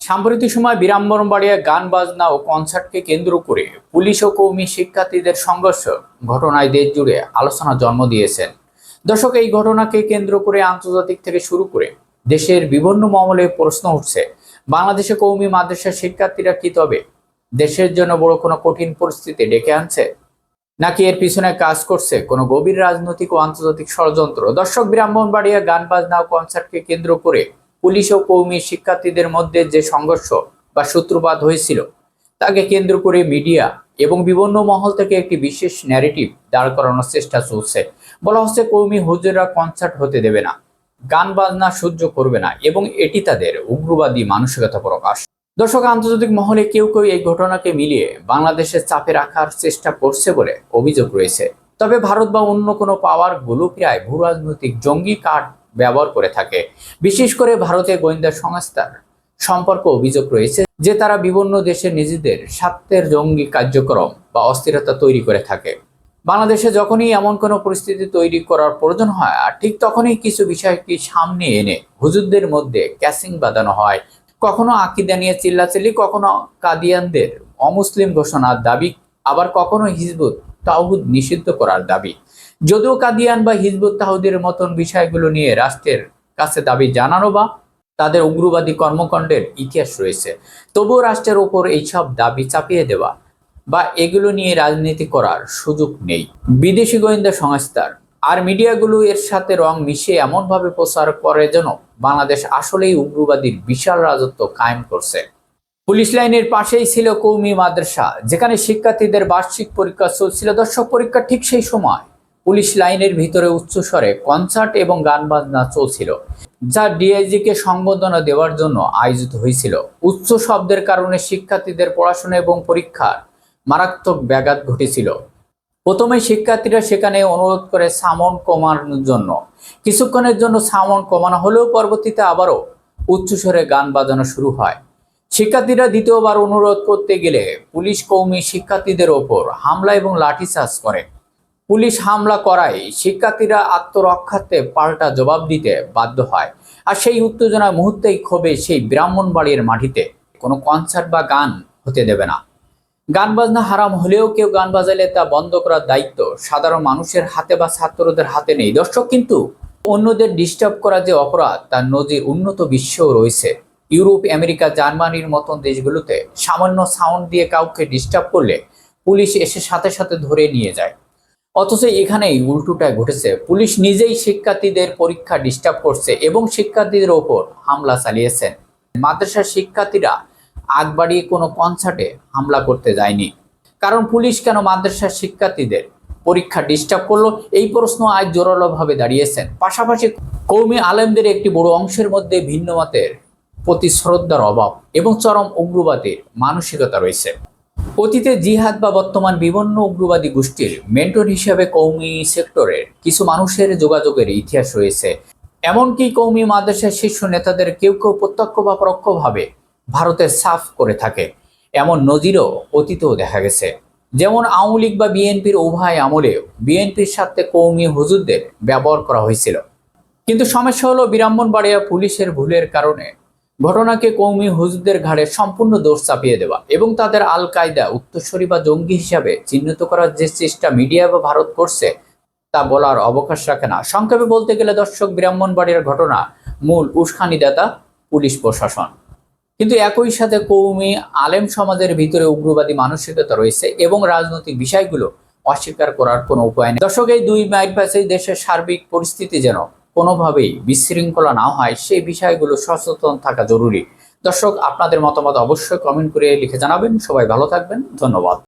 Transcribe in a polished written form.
সাম্প্রতিক সময় ব্রাহ্মণবাড়িয়া গান বাজনা ও কনসার্টকে কেন্দ্র করে পুলিশ ও কওমি শিক্ষার্থীদের সংঘর্ষ ঘটনায় দেশ জুড়ে আলোচনা জন্ম দিয়েছেন। দর্শক, এই ঘটনাকে কেন্দ্র করে আন্তর্জাতিক থেকে শুরু করে দেশের বিভিন্ন মহলে প্রশ্ন উঠছে, বাংলাদেশে কওমি মাদ্রাসার শিক্ষার্থীরা কি তবে দেশের জন্য বড় কোনো কঠিন পরিস্থিতি ডেকে আনছে, নাকি এর পিছনে কাজ করছে কোনো গভীর রাজনৈতিক ও আন্তর্জাতিক ষড়যন্ত্র? দর্শক, ব্রাহ্মণবাড়িয়া গান বাজনা ও কনসার্টকে কেন্দ্র করে পুলিশ ও কওমি শিক্ষার্থীদের মধ্যে যে সংঘর্ষ বা সূত্রপাত হয়েছিল, তাকে কেন্দ্র করে মিডিয়া এবং বিভিন্ন মহল থেকে একটি বিশেষ ন্যারেটিভ দাঁড় করানোর চেষ্টা চলছে। বলা হচ্ছে কওমি হুজুররা কনসার্ট হতে দেবে না, গান বাজনা সহ্য করবে না এবং এটি তাদের উগ্রবাদী মানসিকতা প্রকাশ। দর্শক, আন্তর্জাতিক মহলে কেউ কেউ এই ঘটনাকে মিলিয়ে বাংলাদেশের চাপে রাখার চেষ্টা করছে বলে অভিযোগ রয়েছে। তবে ভারত বা অন্য কোনো পাওয়ার গুলো প্রায় ভূ রাজনৈতিক জঙ্গি কার্ড ব্যবহার করে থাকে। বিশেষ করে ভারতের গোয়েন্দা সংস্থার সম্পর্ক অভিযোগ রয়েছে যে তারা বিভিন্ন দেশে নিজেদের স্বার্থের জঙ্গি কার্যক্রম বা অস্থিরতা তৈরি করে থাকে। বাংলাদেশে যখনই এমন কোনো পরিস্থিতি তৈরি করার প্রয়োজন হয়, আর ঠিক তখনই কিছু বিষয়কে সামনে এনে হুজুরদের মধ্যে ক্যাসিং বাঁধানো হয়। কখনো আকিদা নিয়ে চিল্লাচিল্লি, কখনো কাদিয়ানদের অমুসলিম ঘোষণার দাবি, আবার কখনো হিজবুত তাওহীদ নিষিদ্ধ করার দাবি। যদিও কাদিয়ান বা হিজবুত তাওহীদের মতন বিষয়গুলো নিয়ে রাষ্ট্রের কাছে দাবি জানানো বা তাদের উগ্রবাদী কর্মকাণ্ডের ইতিহাস রয়েছে, তবুও রাষ্ট্রের ওপর এইসব দাবি চাপিয়ে দেওয়া বা এগুলো নিয়ে রাজনীতি করার সুযোগ নেই বিদেশি গোয়েন্দা সংস্থার। আর মিডিয়াগুলো এর সাথে রং মিশিয়ে এমনভাবে প্রচার করে যেন বাংলাদেশ আসলেই উগ্রবাদীর বিশাল রাজত্ব কায়েম করছে। পুলিশ লাইনের পাশেই ছিল কওমি মাদ্রাসা, যেখানে শিক্ষার্থীদের বার্ষিক পরীক্ষা চলছিল। দর্শক, পরীক্ষা ঠিক সেই সময় পুলিশ লাইনের ভিতরে উচ্চস্বরে কনসার্ট এবং গান বাজনা চলছিল, যা ডিআইজি কে সংবর্ধনা দেওয়ার জন্য আয়োজিত হয়েছিল। উচ্চ শব্দের কারণে শিক্ষার্থীদের পড়াশোনা এবং পরীক্ষার মারাত্মক ব্যাঘাত ঘটেছিল। প্রথমে শিক্ষার্থীরা সেখানে অনুরোধ করে সাউন্ড কমানোর জন্য। কিছুক্ষণের জন্য সাউন্ড কমানো হলেও পরবর্তীতে আবারও উচ্চস্বরে গান বাজানো শুরু হয়। শিক্ষার্থীরা দ্বিতীয়বার অনুরোধ করতে গেলে পুলিশ কওমি শিক্ষার্থীদের ওপর হামলা এবং লাঠিচার্জ করে। পুলিশ হামলা করায় শিক্ষার্থীরা আত্মরক্ষার্থে পাল্টা জবাব দিতে বাধ্য হয়। আর সেই উত্তেজনার মুহূর্তেই ক্ষোভে সেই ব্রাহ্মণবাড়িয়ার মাটিতে কোনো কনসার্ট বা গান হতে দেবে না। গান বাজনা হারাম হলেও কেউ গান বাজাইলে তা বন্ধ করার দায়িত্ব সাধারণ মানুষের হাতে বা ছাত্রদের হাতে নেই। দর্শক, কিন্তু অন্যদের ডিস্টার্ব করা যে অপরাধ, তার নজির উন্নত বিশ্বেও রয়েছে। ইউরোপ, আমেরিকা, জার্মানির মতন দেশগুলোতে সামান্য সাউন্ড দিয়ে কাউকে ডিস্টার্ব করলে পুলিশ এসে সাথে সাথে ধরে নিয়ে যায়। অথচ এখানেই উল্টোটা ঘটেছে। পুলিশ নিজেই শিক্ষার্থীদের পরীক্ষা ডিস্টার্ব করছে এবং শিক্ষার্থীদের ওপর হামলা চালিয়েছেন। মাদ্রাসার শিক্ষার্থীরা আগ বাড়িয়ে কোনো কনসার্টে হামলা করতে যায়নি। কারণ পুলিশ কেন মাদ্রাসার শিক্ষার্থীদের পরীক্ষা ডিস্টার্ব করলো, এই প্রশ্ন আজ জোরালোভাবে দাঁড়িয়েছেন। পাশাপাশি কওমি আলেমদের একটি বড় অংশের মধ্যে ভিন্ন মতের প্রতি শ্রদ্ধার অভাব এবং চরম উগ্রবাদীর মানসিকতা রয়েছে। অতীতে জিহাদ বা বর্তমান বিভিন্ন উগ্রবাদী গোষ্ঠীর মেন্টর হিসেবে কওমি সেক্টরের কিছু মানুষের যোগাযোগের ইতিহাস রয়েছে। এমনকি কওমি মাদ্রাসার শীর্ষ নেতাদের কেউ কেউ প্রত্যক্ষ বা পরোক্ষভাবে ভারতের সাফ করে থাকে। এমন নজিরও অতীতেও দেখা গেছে। যেমন আওয়ামী লীগ বা বিএনপির উভয় আমলেও বিএনপির সাথে কওমি হুজুরদের ব্যবহার করা হয়েছিল। কিন্তু সমস্যা হলো, ব্রাহ্মণবাড়িয়া পুলিশের ভুলের কারণে ঘটনাকে কওমি হুজুরদের ঘাড়ে সম্পূর্ণ দোষ চাপিয়ে দেওয়া এবং তাদের আল কায়দা, উত্তরসূরি বা জঙ্গি হিসাবে চিহ্নিত করার যে চেষ্টা মিডিয়া বা ভারত করছে, তা বলার অবকাশ রাখে না। সংক্ষেপে বলতে গেলে দর্শক, ব্রাহ্মণবাড়িয়ার ঘটনা মূল উস্কানিদাতা পুলিশ প্রশাসন। কিন্তু একই সাথে কওমি আলেম সমাজের ভিতরে উগ্রবাদী মানসিকতা রয়েছে এবং রাজনৈতিক বিষয়গুলো অস্বীকার করার কোনো উপায় নেই। দর্শক, এই দুই মাইল প্যাচে দেশের সার্বিক পরিস্থিতি যেন কোনোভাবেই বিশৃঙ্খলা না হয়, সেই বিষয়গুলো সচেতন থাকা জরুরি। দর্শক, আপনাদের মতামত অবশ্যই কমেন্ট করে লিখে জানাবেন। সবাই ভালো থাকবেন, ধন্যবাদ।